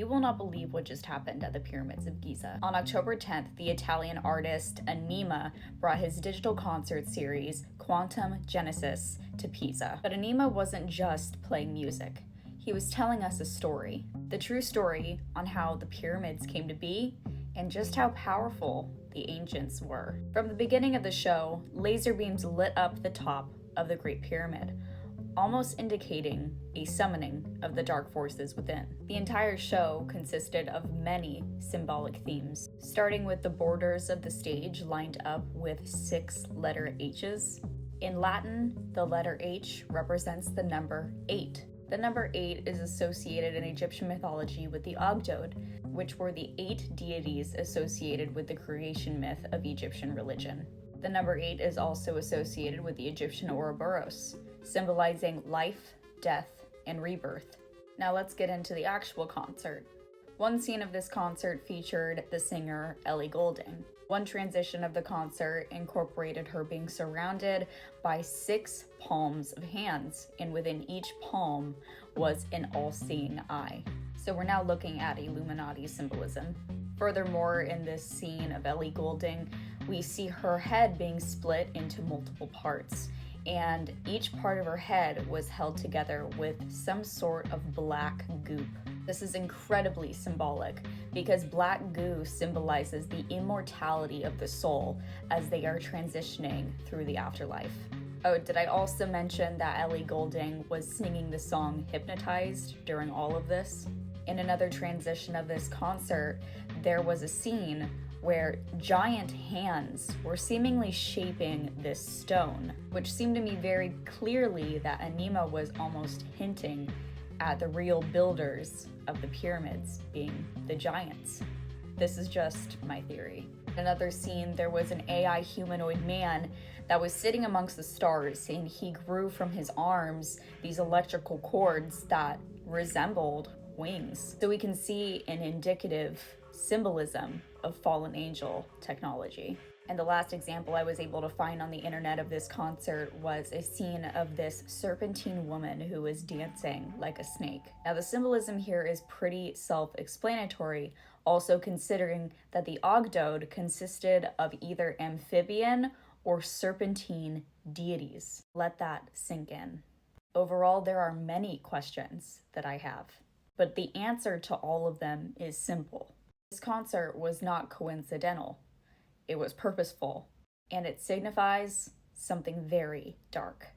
You will not believe what just happened at the pyramids of Giza. On October 10th, the Italian artist Anima brought his digital concert series, Quantum Genesys, to Pisa. But Anima wasn't just playing music. He was telling us a story. The true story on how the pyramids came to be and just how powerful the ancients were. From the beginning of the show, laser beams lit up the top of the Great Pyramid, almost indicating a summoning of the dark forces within. The entire show consisted of many symbolic themes, starting with the borders of the stage lined up with 6 letter H's. In Latin, the letter H represents the number 8. The number 8 is associated in Egyptian mythology with the Ogdode, which were the 8 deities associated with the creation myth of Egyptian religion. The number 8 is also associated with the Egyptian Ouroboros, symbolizing life, death, and rebirth. Now let's get into the actual concert. One scene of this concert featured the singer Ellie Goulding. One transition of the concert incorporated her being surrounded by 6 palms of hands, and within each palm was an all-seeing eye. So we're now looking at Illuminati symbolism. Furthermore, in this scene of Ellie Goulding, we see her head being split into multiple parts, and each part of her head was held together with some sort of black goop. This is incredibly symbolic because black goo symbolizes the immortality of the soul as they are transitioning through the afterlife. Oh, did I also mention that Ellie Goulding was singing the song Hypnotized during all of this? In another transition of this concert, there was a scene where giant hands were seemingly shaping this stone, which seemed to me very clearly that Anima was almost hinting at the real builders of the pyramids being the giants. This is just my theory. In another scene, there was an AI humanoid man that was sitting amongst the stars, and he grew from his arms these electrical cords that resembled wings. So we can see an indicative symbolism of fallen angel technology. And the last example I was able to find on the internet of this concert was a scene of this serpentine woman who was dancing like a snake. Now the symbolism here is pretty self-explanatory, also considering that the Ogdode consisted of either amphibian or serpentine deities. Let that sink in. Overall, there are many questions that I have, but the answer to all of them is simple. This concert was not coincidental. It was purposeful, and it signifies something very dark.